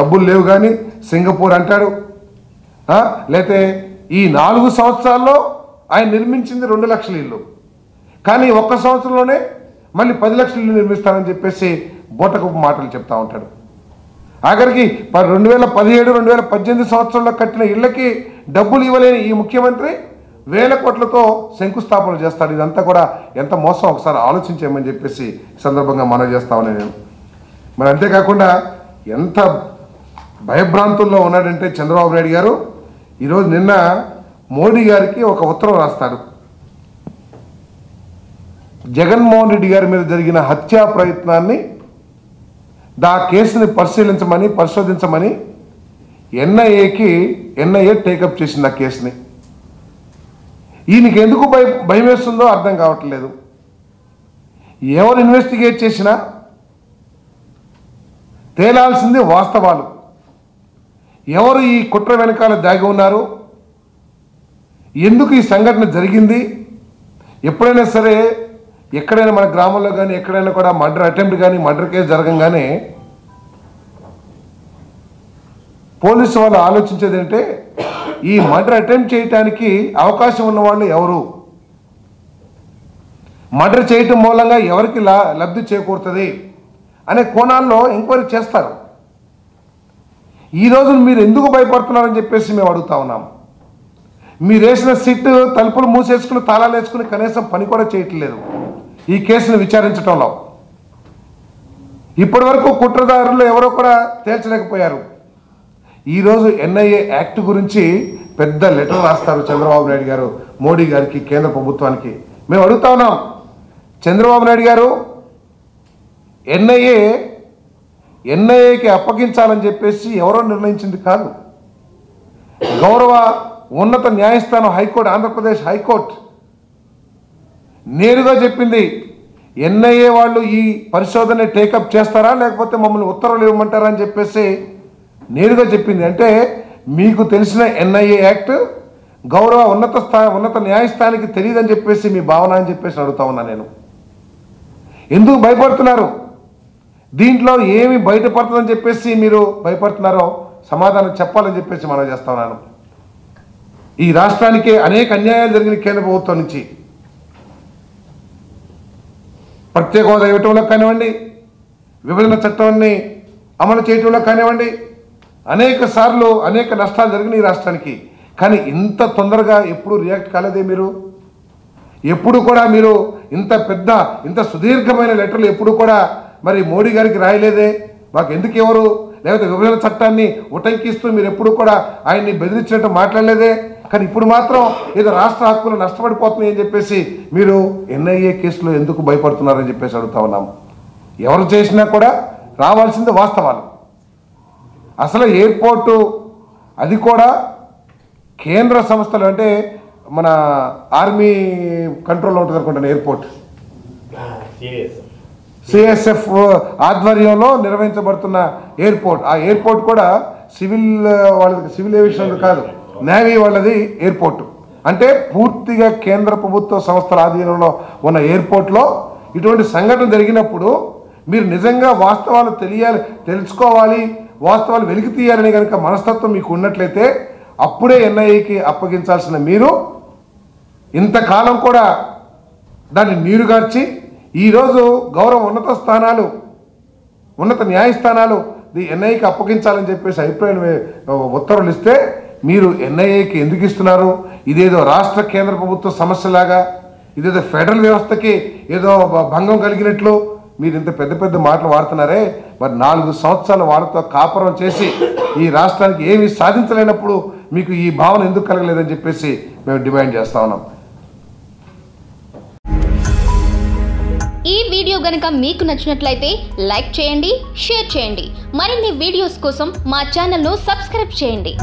డబ్బులు లేవు కానీ సింగపూర్ అంటాడు. లేతే ఈ 4 సంవత్సరాల్లో ఆయన నిర్మించింది 2 లక్షల ఇల్లు, కానీ 1 సంవత్సరంలోనే మళ్ళీ 10 లక్షల ఇల్లు నిర్మిస్తానని చెప్పేసి బోటకపు మాటలు చెప్తా ఉంటాడు. ఆఖరికి 2017, 2018 సంవత్సరంలో కట్టిన ఇళ్లకి డబ్బులు ఇవ్వలేని ఈ ముఖ్యమంత్రి వేల కోట్లతో శంకుస్థాపన చేస్తాడు. ఇదంతా కూడా ఎంత మోసం ఒకసారి ఆలోచించేయమని చెప్పేసి సందర్భంగా మనవి చేస్తామని నేను. మరి అంతేకాకుండా ఎంత భయభ్రాంతుల్లో ఉన్నాడంటే చంద్రబాబు నాయుడు గారు, ఈరోజు నిన్న మోడీ గారికి ఒక ఉత్తరం రాస్తాడు. జగన్మోహన్ రెడ్డి గారి మీద జరిగిన హత్యా ప్రయత్నాన్ని కేసుని పరిశోధించమని ఎన్ఐఏ టేకప్ చేసింది ఆ కేసుని. ఈయనకి ఎందుకు భయం వేస్తుందో అర్థం కావట్లేదు. ఎవరు ఇన్వెస్టిగేట్ చేసినా తేలాల్సింది వాస్తవాలు. ఎవరు ఈ కుట్ర వెనకాల దాగి ఉన్నారు, ఎందుకు ఈ సంఘటన జరిగింది. ఎప్పుడైనా సరే ఎక్కడైనా మన గ్రామంలో కానీ ఎక్కడైనా కూడా మర్డర్ అటెంప్ట్ కానీ మర్డర్ కేసు జరగంగానే పోలీసు వాళ్ళు ఆలోచించేది ఏంటంటే ఈ మర్డర్ అటెంప్ట్ చేయడానికి అవకాశం ఉన్న వాళ్ళు ఎవరు, మర్డర్ చేయటం మూలంగా ఎవరికి లబ్ధి చేకూరుతుంది అనే కోణాల్లో ఎంక్వైరీ చేస్తారు. ఈరోజు మీరు ఎందుకు భయపడుతున్నారని చెప్పేసి మేము అడుగుతా ఉన్నాం. మీరు వేసిన సిట్ తలుపులు మూసేసుకుని తాళాలు వేసుకుని కనీసం పని కూడా చేయట్లేదు ఈ కేసును విచారించడంలో. ఇప్పటి వరకు కుట్రదారులు ఎవరో కూడా తేల్చలేకపోయారు. ఈరోజు ఎన్ఐఏ యాక్ట్ గురించి పెద్ద లెటర్ రాస్తారు చంద్రబాబు నాయుడు గారు మోడీ గారికి, కేంద్ర ప్రభుత్వానికి. మేము అడుగుతా ఉన్నాం, చంద్రబాబు నాయుడు గారు ఎన్ఐఏకి అప్పగించాలని చెప్పేసి ఎవరో నిర్ణయించింది కాదు. గౌరవ ఉన్నత న్యాయస్థానం హైకోర్టు, ఆంధ్రప్రదేశ్ హైకోర్టు నేరుగా చెప్పింది ఎన్ఐఏ వాళ్ళు ఈ పరిశోధన టేకప్ చేస్తారా లేకపోతే మమ్మల్ని ఉత్తర్వులు ఇవ్వమంటారా అని చెప్పేసి నేరుగా చెప్పింది. అంటే మీకు తెలిసిన ఎన్ఐఏ యాక్ట్ గౌరవ ఉన్నత న్యాయస్థానానికి తెలియదని చెప్పేసి మీ భావన అని చెప్పేసి అడుగుతా ఉన్నా నేను. ఎందుకు భయపడుతున్నారు, దీంట్లో ఏమి బయటపడుతుందని చెప్పేసి మీరు భయపడుతున్నారో సమాధానం చెప్పాలని చెప్పేసి మనం చేస్తా ఉన్నాను. ఈ రాష్ట్రానికి అనేక అన్యాయాలు జరిగిన కేంద్ర ప్రభుత్వం నుంచి. ప్రత్యేక హోదా ఇవ్వటంలో కానివ్వండి, విభజన చట్టాన్ని అమలు చేయటంలో కానివ్వండి, అనేక సార్లు అనేక నష్టాలు జరిగిన ఈ రాష్ట్రానికి. కానీ ఇంత తొందరగా ఎప్పుడు రియాక్ట్ కాలేదే మీరు. ఎప్పుడు కూడా మీరు ఇంత సుదీర్ఘమైన లెటర్లు ఎప్పుడు కూడా మరి మోడీ గారికి రాయలేదే. మాకు ఎందుకు ఎవరు లేకపోతే విభజన చట్టాన్ని ఉటంకిస్తూ మీరు ఎప్పుడు కూడా ఆయన్ని బెదిరించినట్టు మాట్లాడలేదే. కానీ ఇప్పుడు మాత్రం ఏదో రాష్ట్ర హక్కులు నష్టపడిపోతున్నాయి అని చెప్పేసి మీరు ఎన్ఐఏ కేసులో ఎందుకు భయపడుతున్నారని చెప్పేసి అడుగుతా ఉన్నాము. ఎవరు చేసినా కూడా రావాల్సింది వాస్తవాలు. అసలు ఎయిర్పోర్టు అది కూడా కేంద్ర సంస్థలు, అంటే మన ఆర్మీ కంట్రోల్లో ఉంటుంది అనుకుంటాను ఎయిర్పోర్ట్, సిఎస్ఎఫ్ ఆధ్వర్యంలో నిర్వహించబడుతున్న ఎయిర్పోర్ట్. ఆ ఎయిర్పోర్ట్ కూడా సివిల్ ఏవియేషన్ కాదు, నేవీ వాళ్ళది ఎయిర్పోర్టు. అంటే పూర్తిగా కేంద్ర ప్రభుత్వ సంస్థల ఆధీనంలో ఉన్న ఎయిర్పోర్ట్లో ఇటువంటి సంఘటన జరిగినప్పుడు మీరు నిజంగా వాస్తవాలు తెలుసుకోవాలి, వాస్తవాలు వెలికి తీయాలని కనుక మనస్తత్వం మీకు ఉన్నట్లయితే అప్పుడే ఎన్ఐఏకి అప్పగించాల్సిన మీరు ఇంతకాలం కూడా దాన్ని నీరుగార్చి ఈరోజు గౌరవ ఉన్నత న్యాయస్థానాలు ఎన్ఐఏకి అప్పగించాలని చెప్పేసి అభిప్రాయం ఉత్తర్వులు ఇస్తే మీరు ఎన్ఐఏకి ఎందుకు ఇస్తున్నారు? ఇదేదో రాష్ట్ర కేంద్ర ప్రభుత్వ సమస్యలాగా, ఇదేదో ఫెడరల్ వ్యవస్థకి ఏదో భంగం కలిగినట్లు మీరు ఇంత పెద్ద మాటలు వాడుతున్నారే. మరి 4 సంవత్సరాలు వాళ్ళతో కాపురం చేసి ఈ రాష్ట్రానికి ఏమీ సాధించలేనప్పుడు మీకు ఈ భావన ఎందుకు కలగలేదని చెప్పేసి మేము డిమాండ్ చేస్తా ఉన్నాం. ఈ వీడియో గనుక మీకు నచ్చినట్లయితే లైక్ చేయండి, షేర్ చేయండి. మరిన్ని వీడియోస్ కోసం మా ఛానల్ను సబ్స్క్రైబ్ చేయండి.